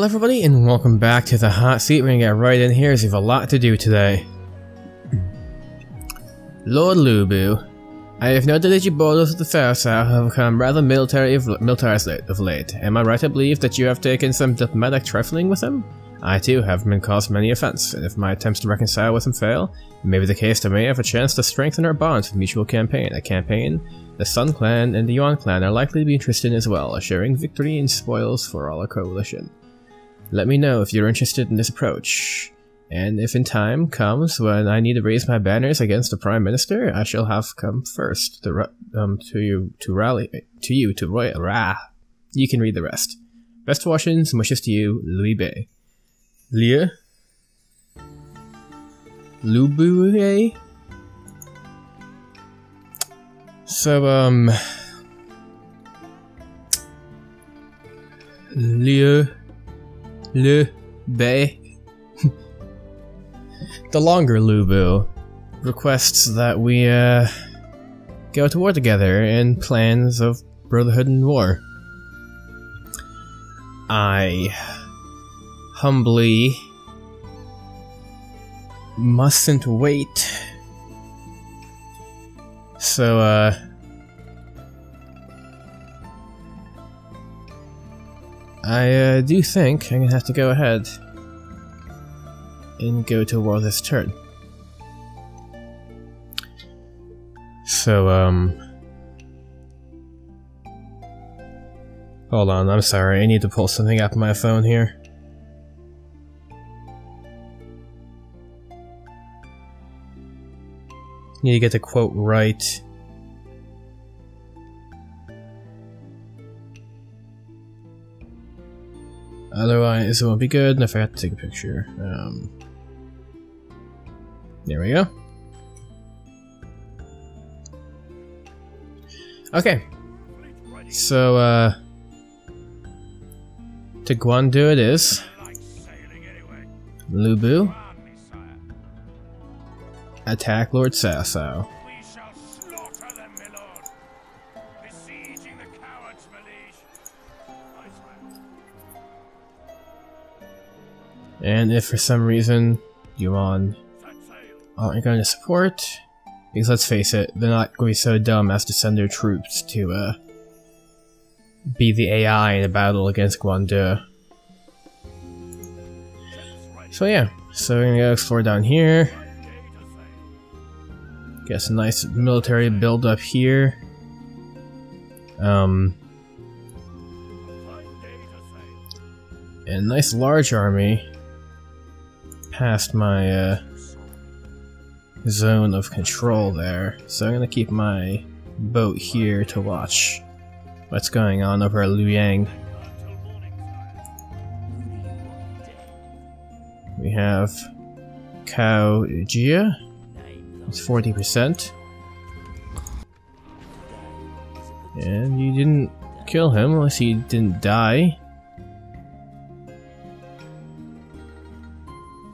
Hello everybody and welcome back to the hot seat. We're gonna get right in here as we have a lot to do today. Lord Lubu, I have noted that your borders of the Fairsow have become rather militarized of late. Am I right to believe that you have taken some diplomatic trifling with him? I too have been caused many offense, and if my attempts to reconcile with him fail, it may be the case that I may have a chance to strengthen our bonds with mutual campaign. A campaign the Sun Clan and the Yuan Clan are likely to be interested in as well, assuring victory and spoils for all our coalition. Let me know if you're interested in this approach, and if in time comes when I need to raise my banners against the Prime Minister, I shall have come first to rally to you to roy. You can read the rest. Best fortunes, wishes to you, Louis Bay. Liu? Lubu? So, Liu Bay. The longer Lubu requests that we go to war together in plans of brotherhood and war. I humbly mustn't wait. So I do think I'm gonna have to go ahead and go to war this turn. So, hold on, I'm sorry, I need to pull something up on my phone here. Need to get the quote right. Otherwise, it won't be good, and I forgot to take a picture. There we go. Okay. So, to Guandu it is. Lubu. Attack Lord Sassao. And if for some reason Yuan aren't going to support, because let's face it, they're not going to be so dumb as to send their troops to be the AI in a battle against Guandu. So yeah, so we're gonna go explore down here. Get some nice military build up here. And a nice large army past my zone of control there, so I'm gonna keep my boat here to watch what's going on over at Luoyang. We have Cao Jia, it's 40%, and you didn't kill him unless he didn't die.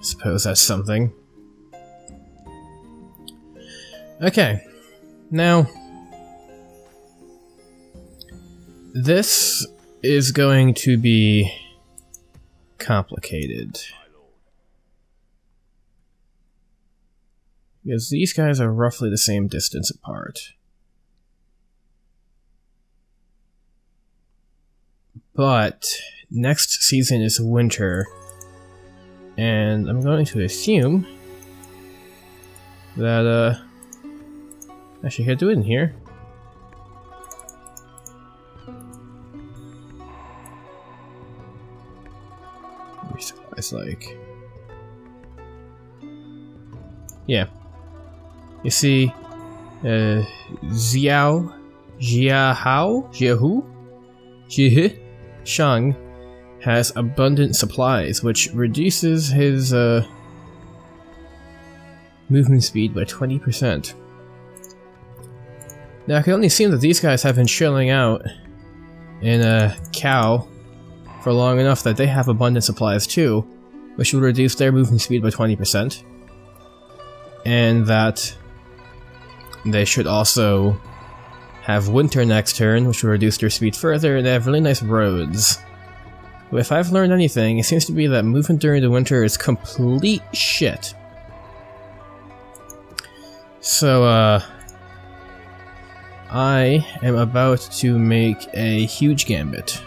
Suppose that's something. Okay, now this is going to be complicated because these guys are roughly the same distance apart, but next season is winter. And I'm going to assume that, actually, can't do it in here. It's like, yeah. You see, Jiahu, Shang has abundant supplies, which reduces his movement speed by 20%. Now I can only assume that these guys have been chilling out in Cao for long enough that they have abundant supplies too, which will reduce their movement speed by 20%. And that they should also have winter next turn, which will reduce their speed further, and they have really nice roads. If I've learned anything, it seems to be that movement during the winter is complete shit. So, I am about to make a huge gambit.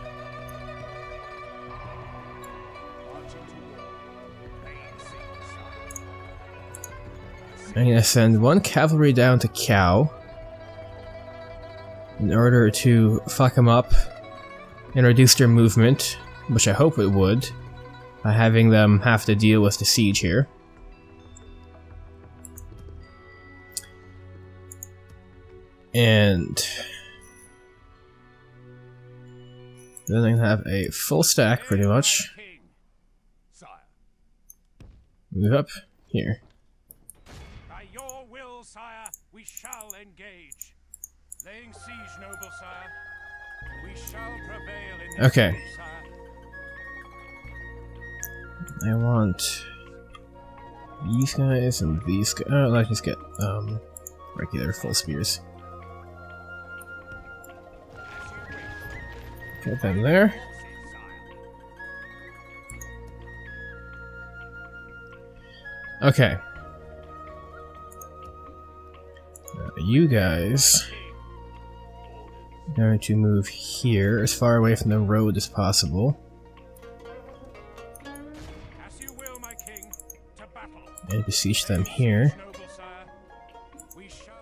I'm gonna send one cavalry down to Cow in order to fuck them up and reduce their movement, which I hope it would, by having them have to deal with the siege here. And then I have a full stack pretty much. Move up here. By your will, sire, we shall engage. Laying siege, noble sire. We shall prevail in this Okay. fight, sire. I want these guys and these guys. Oh, let's just get regular full spears. Get them there. Okay. Now you guys are going to move here as far away from the road as possible. As you will, my king, to battle. And besiege them here. Noble sire, we shall.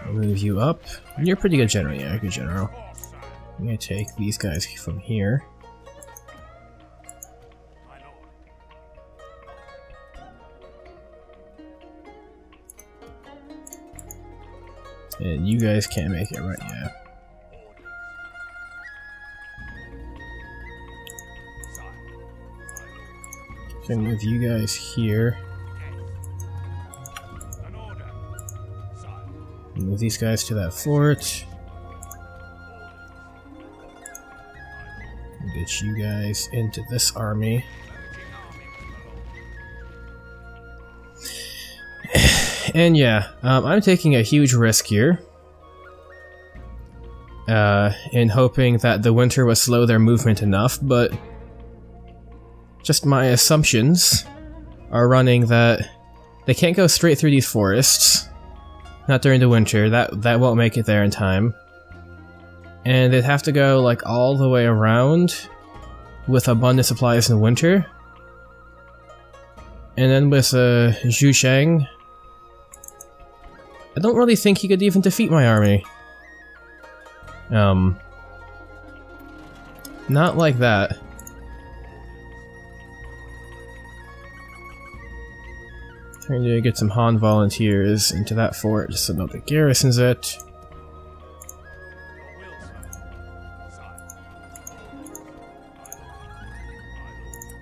I'll move you up. You're a pretty good general, yeah, good general. Yes, sire. I'm gonna take these guys from here. My lord. And you guys can't make it right now. So I'm gonna move you guys here. An order, sire. Move these guys to that fort. And get you guys into this army. And yeah, I'm taking a huge risk here. In hoping that the winter will slow their movement enough, but just my assumptions are running that they can't go straight through these forests. Not during the winter, that won't make it there in time. And they'd have to go like all the way around with abundant supplies in the winter. And then with Zhu Sheng, I don't really think he could even defeat my army. Not like that. Trying to get some Han volunteers into that fort just so nobody garrisons it.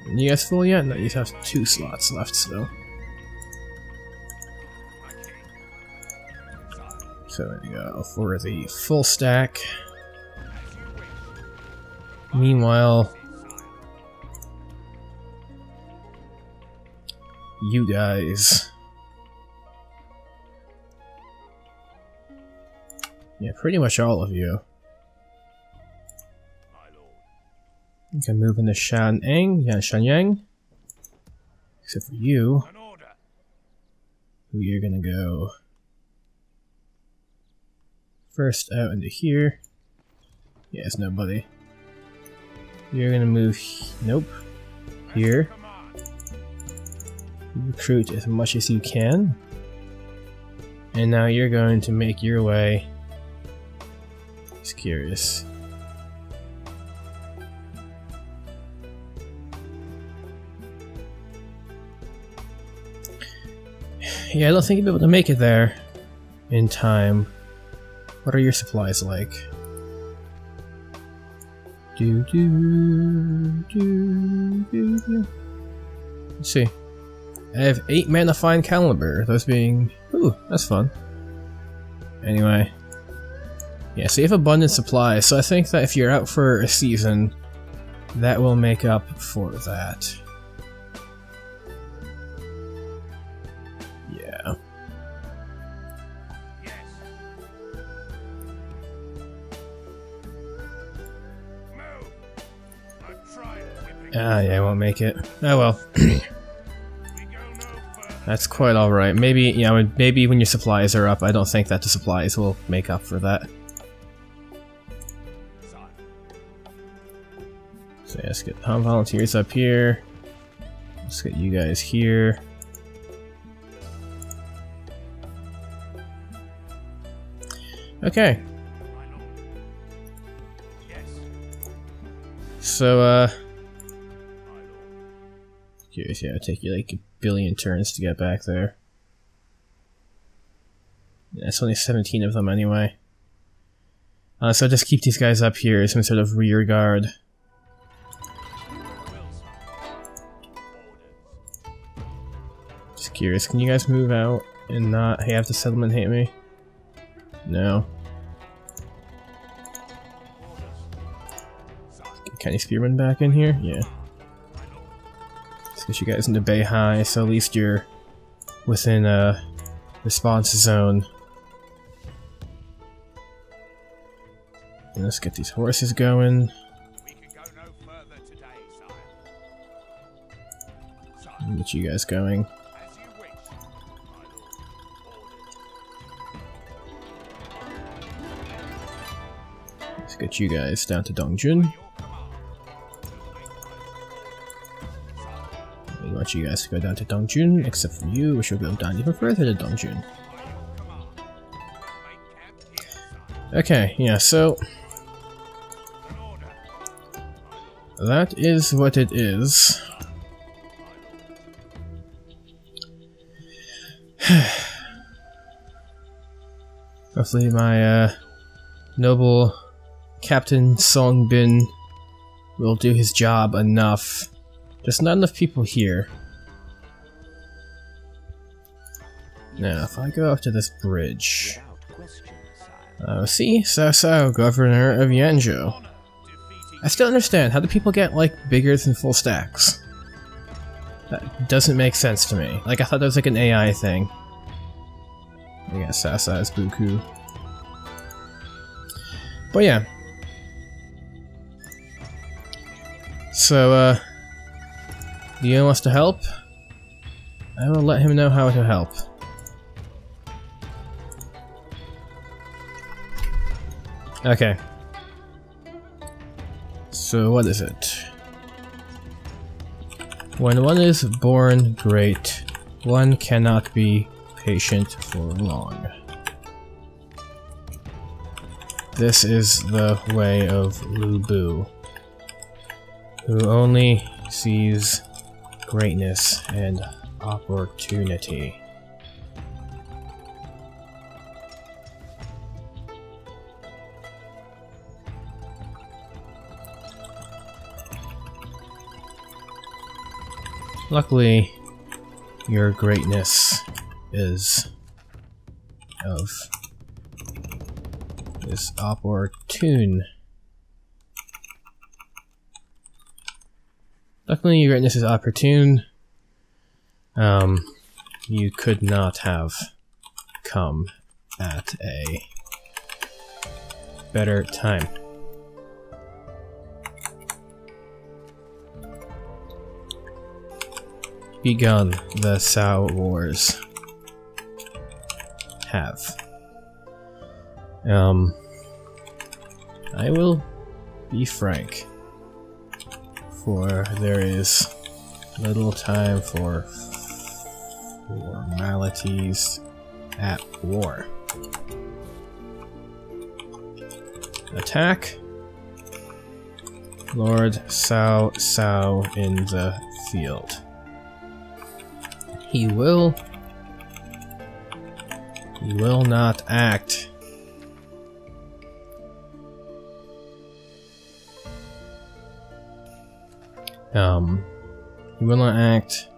You guys full yet? No, you have 2 slots left still. So there you go for the full stack. Meanwhile, you guys, yeah, pretty much all of you. You can move into Shan'ang, yeah, Shanyang, except for you, who you're gonna go first out into here. Yeah, it's nobody. You're gonna move, nope, here. Recruit as much as you can. And now you're going to make your way. Just curious. Yeah, I don't think you'll be able to make it there in time. What are your supplies like? Let's see. I have 8 mana fine caliber, those being... Ooh, that's fun. Anyway. Yeah, so you have abundant supplies, so I think that if you're out for a season, that will make up for that. Yeah. Move. Ah, yeah, I won't make it. Oh well. That's quite alright. Maybe, yeah, maybe when your supplies are up, I don't think that the supplies will make up for that. So yeah, let's get volunteers up here. Let's get you guys here. Okay. So, curious, yeah, it'll take you like a billion turns to get back there. Yeah, it's only 17 of them anyway. So just keep these guys up here as some sort of rear guard. Just curious, can you guys move out and not have the settlement hit me? No. Get any spearmen back in here? Yeah. Let's get you guys into Bay High, so at least you're within a response zone. And let's get these horses going. And get you guys going. Let's get you guys down to Dongjun. We want you guys to go down to Dongjun, except for you, which will go down even further to Dongjun. Okay, yeah, so that is what it is. Hopefully my noble Captain Songbin will do his job enough. There's not enough people here. Now, if I go up to this bridge... see? So, Governor of Yanzhou. I still understand, how do people get, like, bigger than full stacks? That doesn't make sense to me. Like, I thought that was like an AI thing. I guess Sasa is Buku. But yeah. So, Leo wants to help? I will let him know how to help. Okay. So what is it? When one is born great, one cannot be patient for long. This is the way of Lu Bu, who only sees greatness and opportunity. Luckily, your greatness is opportune. Luckily, your greatness is opportune. You could not have come at a better time. Begun the Sao Wars. Have. I will be frank, for there is little time for formalities at war. Attack Lord Sao in the field. He will not act. He will not act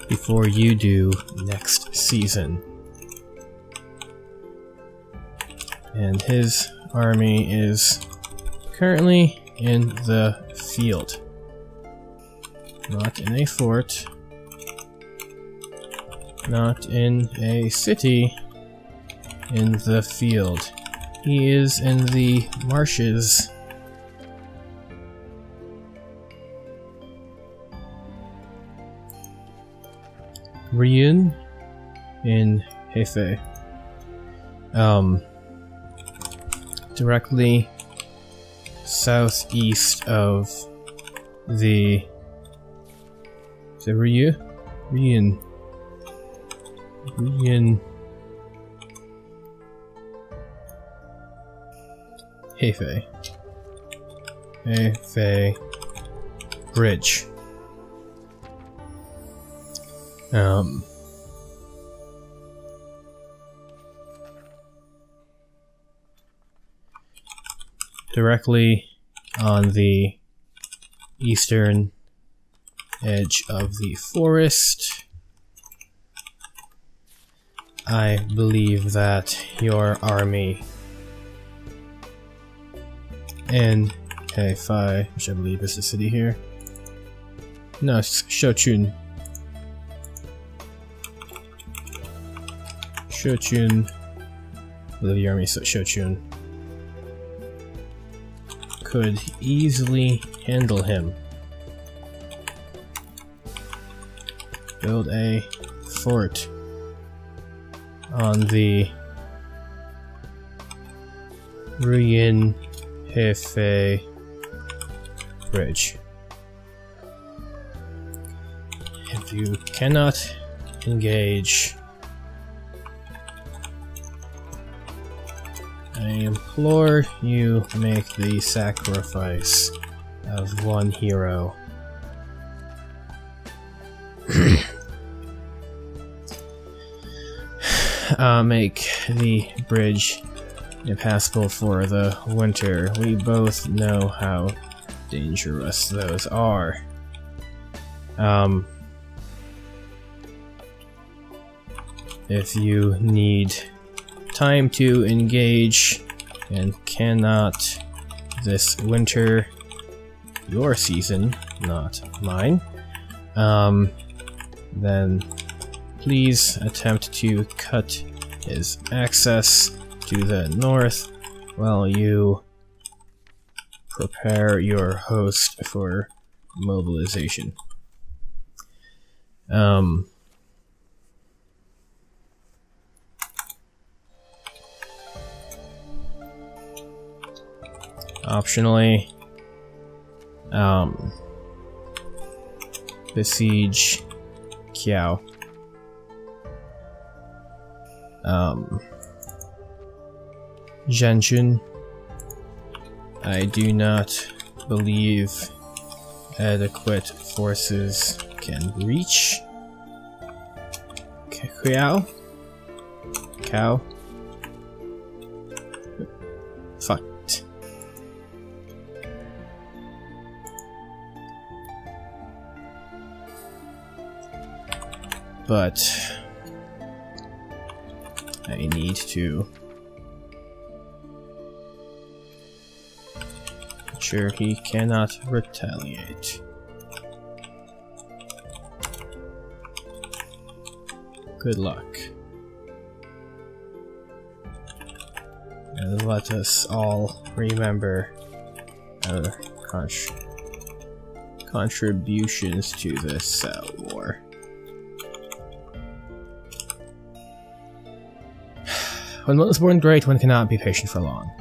before you do next season. And his army is currently in the field. Not in a fort. Not in a city. In the field. He is in the marshes. Ryun in Hefei. Directly southeast of the Ryun Hefei Bridge. Directly on the eastern edge of the forest. I believe that your army in Hefei, which I believe is the city here. No, it's Shochun. Shochun. I believe the army is Shochun. Could easily handle him. Build a fort on the Ryun Hefei Bridge. If you cannot engage, I implore you make the sacrifice of one hero. Make the bridge impassable for the winter. We both know how dangerous those are. If you need time to engage and cannot this winter, your season, not mine, then please attempt to cut his access to the north while you prepare your host for mobilization. Optionally, besiege Kiao. Yanzhou, I do not believe adequate forces can reach. Kiao? Cow? Fuck. But I need to ensure he cannot retaliate. Good luck. And let us all remember our contributions to this war. When one is born great, one cannot be patient for long.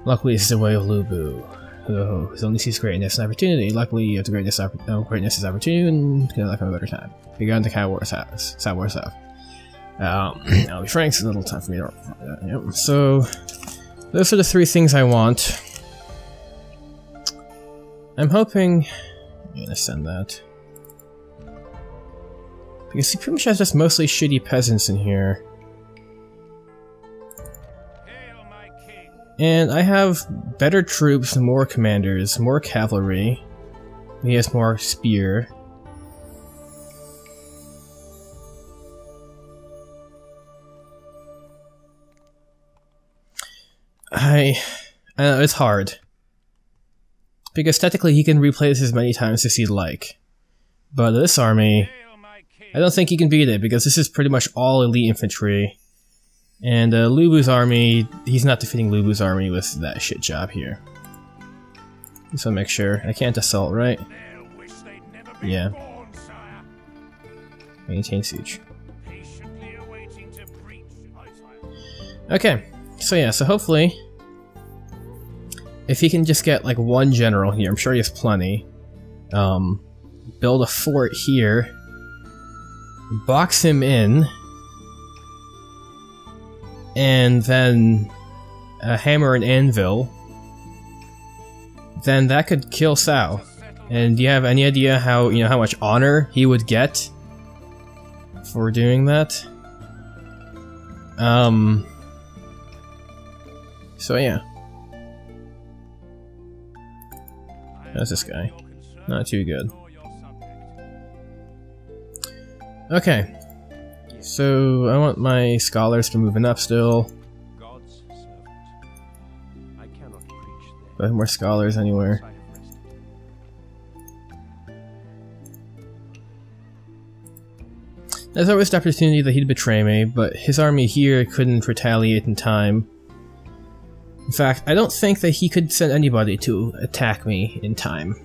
Luckily, this is the way of Lu Bu, who only sees greatness and opportunity. Luckily, you have the greatness is opportunity and can have a better time. Begun the Cow Wars house. South War South. I'll be frank, it's a little time for me to. Yep. So, those are the three things I want. I'm hoping. I'm gonna send that. Because he pretty much has just mostly shitty peasants in here. And I have better troops, more commanders, more cavalry. He has more spear. I know, it's hard. Because technically he can replay this as many times as he'd like. But this army, I don't think he can beat it, because this is pretty much all elite infantry. And Lu Bu's army, he's not defeating Lu Bu's army with that shit job here. Just wanna make sure. I can't assault, right? Yeah. Maintain siege. Patiently awaiting to breach. Aye, sire. Okay, so yeah, so hopefully, if he can just get like one general here, I'm sure he has plenty. Build a fort here, box him in, and then a hammer and anvil. Then that could kill Cao. And do you have any idea how how much honor he would get for doing that? So yeah. How's this guy? Not too good. Okay. So I want my scholars to moving up still. God's servant. I cannot preach there. But more scholars anywhere. There's always the opportunity that he'd betray me, but his army here couldn't retaliate in time. In fact, I don't think that he could send anybody to attack me in time.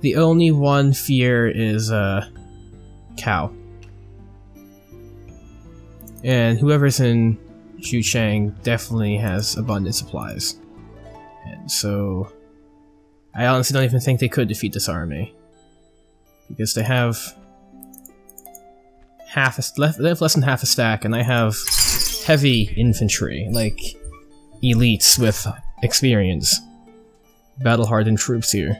The only one fear is, Cao. And whoever's in Xuchang definitely has abundant supplies. And so, I honestly don't even think they could defeat this army. Because they have they have less than half a stack, and I have heavy infantry, like elites with experience. Battle-hardened troops here.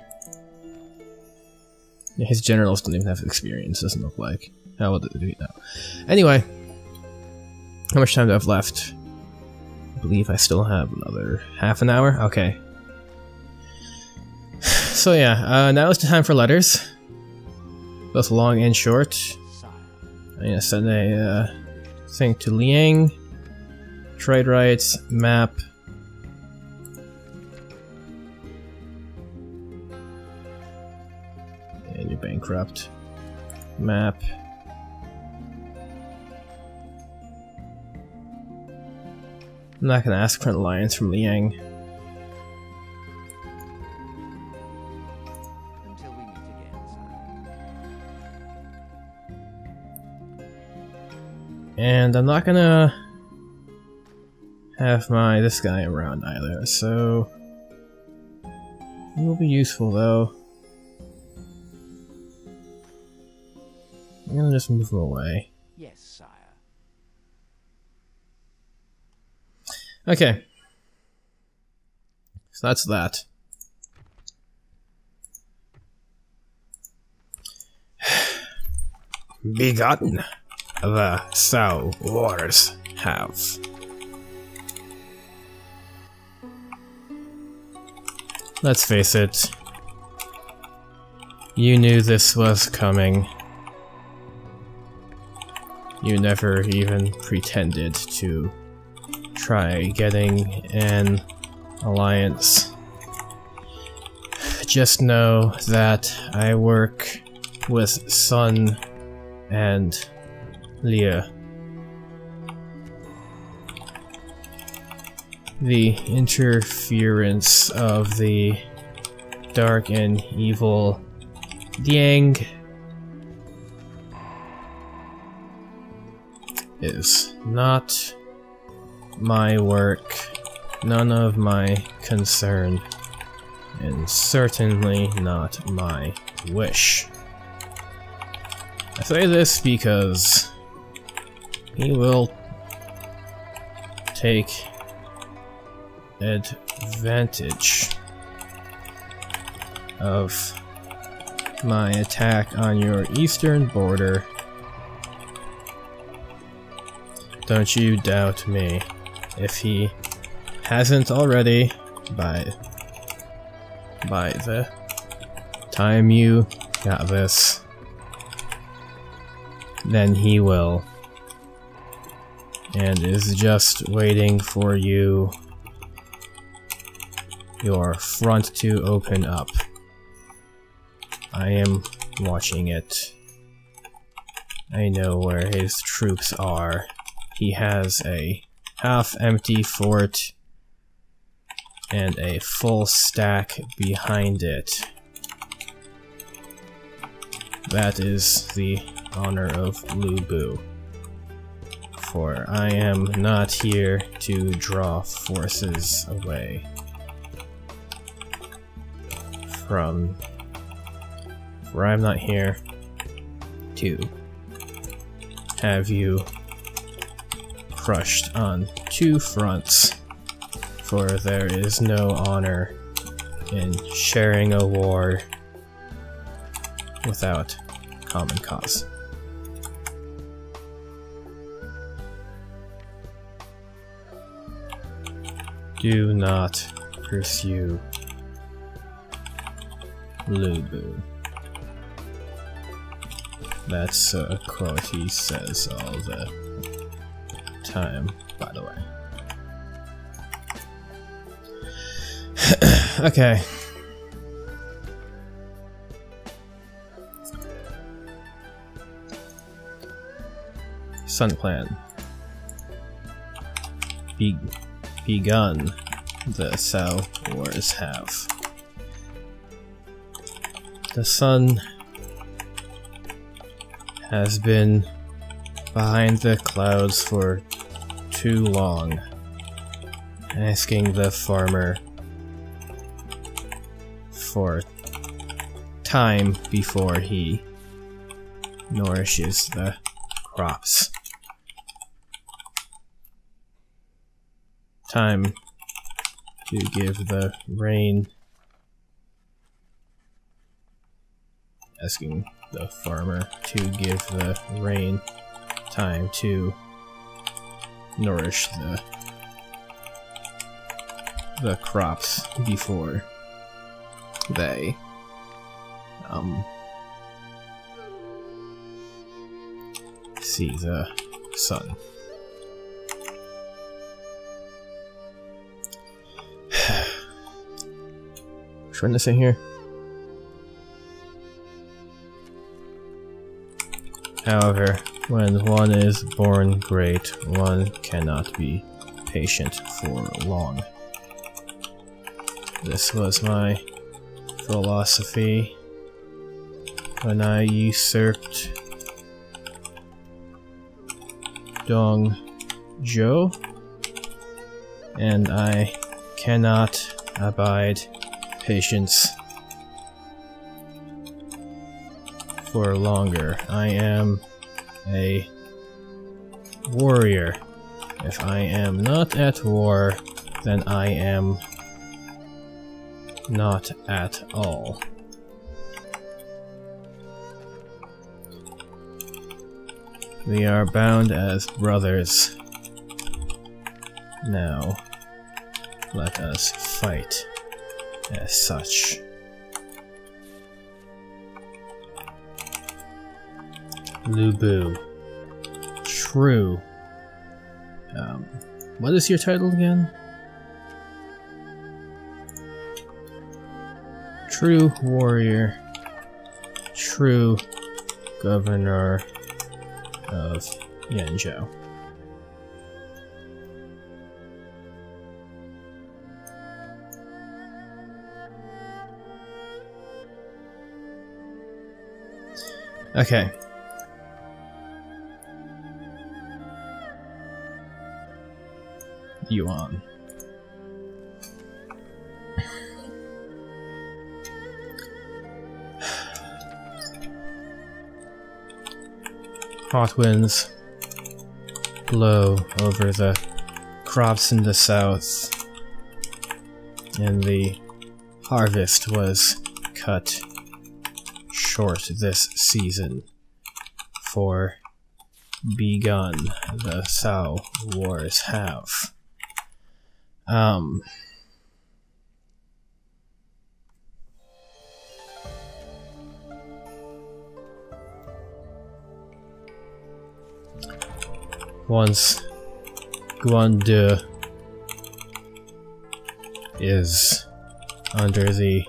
Yeah, his generals don't even have experience, doesn't look like. How will they do it now? Anyway, how much time do I have left? I believe I still have another half an hour? Okay. So yeah, now is the time for letters. Both long and short. I'm gonna send a thing to Liang. Trade rights, map. And you're bankrupt. Map. I'm not gonna ask for an alliance from Liang. Until we meet again, sire. And I'm not gonna have this guy around either, so he will be useful though. I'm gonna just move him away. Yes, sire. Okay. So that's that. Begotten, the Cao Wars have. Let's face it. You knew this was coming. You never even pretended to try getting an alliance. Just know that I work with Sun and Leah. The interference of the dark and evil Yang is not my work, none of my concern, and certainly not my wish. I say this because he will take advantage of my attack on your eastern border. Don't you doubt me. If he hasn't already, by the time you got this, then he will, and is just waiting for your front to open up. I am watching it. I know where his troops are. He has a half-empty fort and a full stack behind it. That is the honor of Lu Bu. For I am not here to draw forces away from... For I'm not here to have you crushed on two fronts, for there is no honor in sharing a war without common cause. Do not pursue Lu Bu. That's a quote he says all the time, by the way. Okay. Sun Clan. Begun. The Sao Wars have. The sun has been behind the clouds for too long, asking the farmer for time before he nourishes the crops. Time to give the rain, asking the farmer to give the rain time to nourish the crops before they see the sun. Which one is it here? However, when one is born great, one cannot be patient for long. This was my philosophy when I usurped Yanzhou, and I cannot abide patience for longer. I am a warrior. If I am not at war, then I am not at all. We are bound as brothers. Now, let us fight as such. Lu Bu. True. What is your title again? True warrior. True governor of Yanzhou. Okay. Yuan. Hot winds blow over the crops in the south, and the harvest was cut short this season, for begun the Sao Wars have. Once Guandu is under the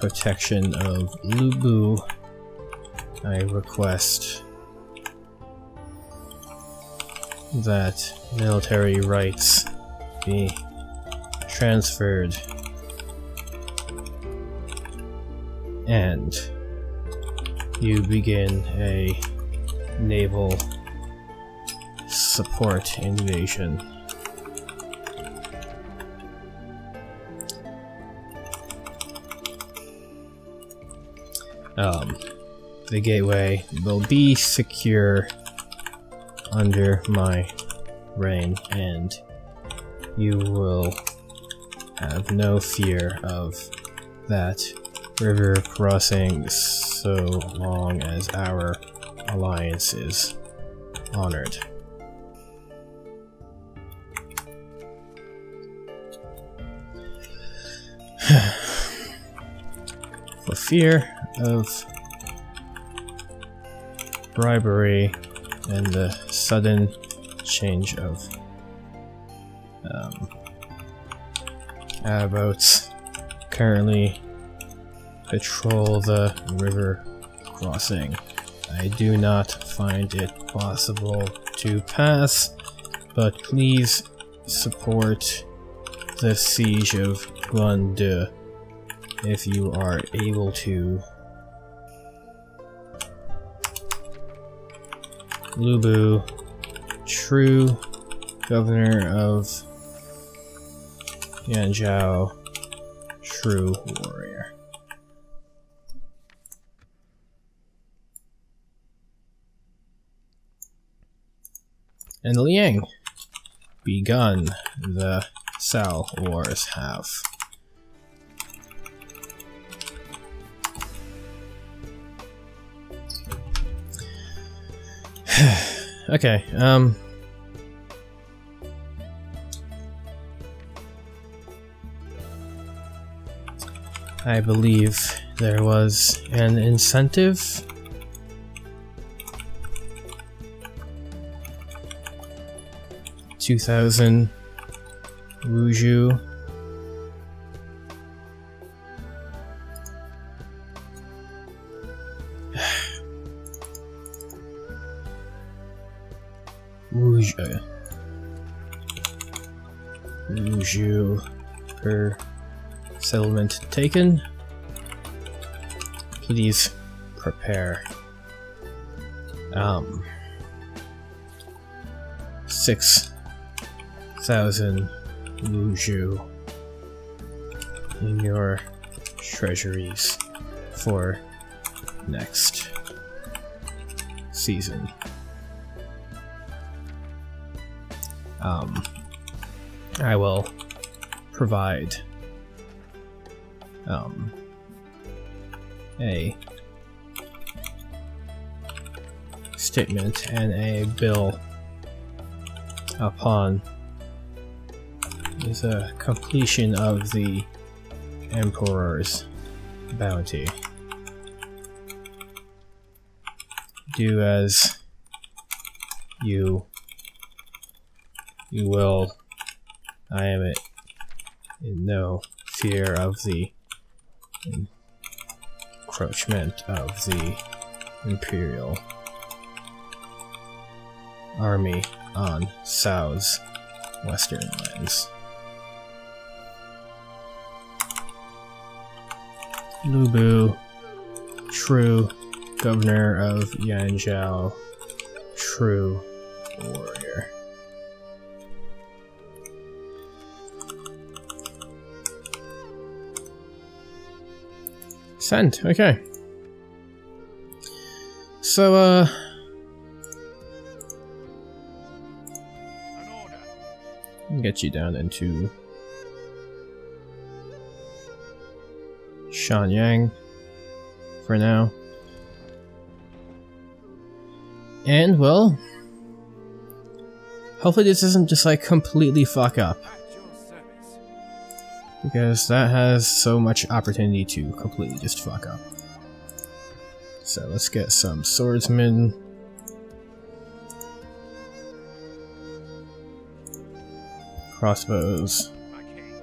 protection of Lu Bu, I request that military rights be transferred and you begin a naval support invasion. The gateway will be secure under my reign, and you will have no fear of that river crossing so long as our alliance is honored. For fear of bribery and the sudden change of boats currently patrol the river crossing. I do not find it possible to pass, but please support the siege of Yanzhou if you are able to. Lubu, true governor of Yanzhou, true warrior. And Liang, begun the Sao Wars have. Okay, I believe there was an incentive. 2,000 Wuju. Wuju per settlement taken. Please prepare 6,000 Wuju in your treasuries for next season. I will provide a statement and a bill upon the completion of the Emperor's bounty. Do as you will. I am in no fear of the encroachment of the Imperial Army on Sao's western lands. Lubu, true governor of Yanzhou, true warrior. Send, okay. So, An order. get you down into Shanyang for now. And, well, hopefully this isn't just like completely fuck up, At your service. because that has so much opportunity to completely just fuck up. So let's get some swordsmen. Crossbows. My king.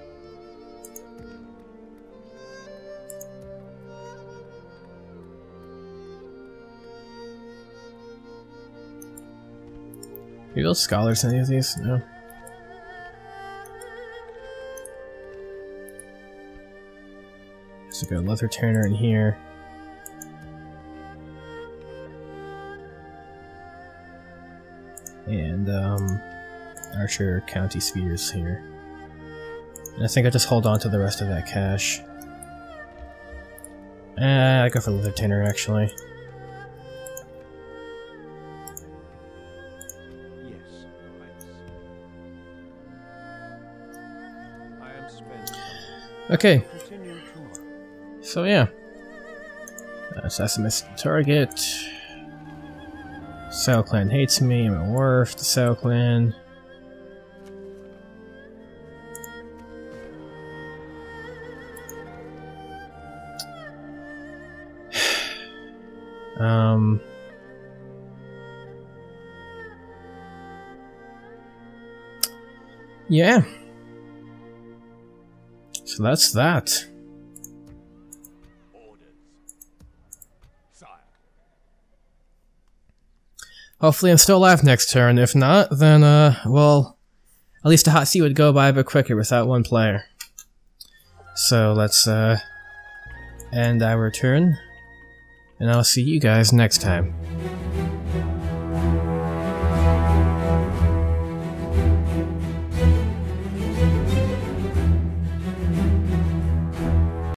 Are you those scholars in any of these? No. There's like a leather tanner in here. and Archer County Spheres here. And I think I'll just hold on to the rest of that cash. I go for the Lieutenant actually. Yes, Your Highness. I am spent. Okay. Continue tomorrow. So yeah. Assassin's target. Cell Clan hates me, I'm a wharf, the Cell Clan. Yeah. So that's that. Orders. Sire. Hopefully I'm still alive next turn. If not, then, well, at least a Hotseat would go by a bit quicker without one player. So let's, end our turn, and I'll see you guys next time.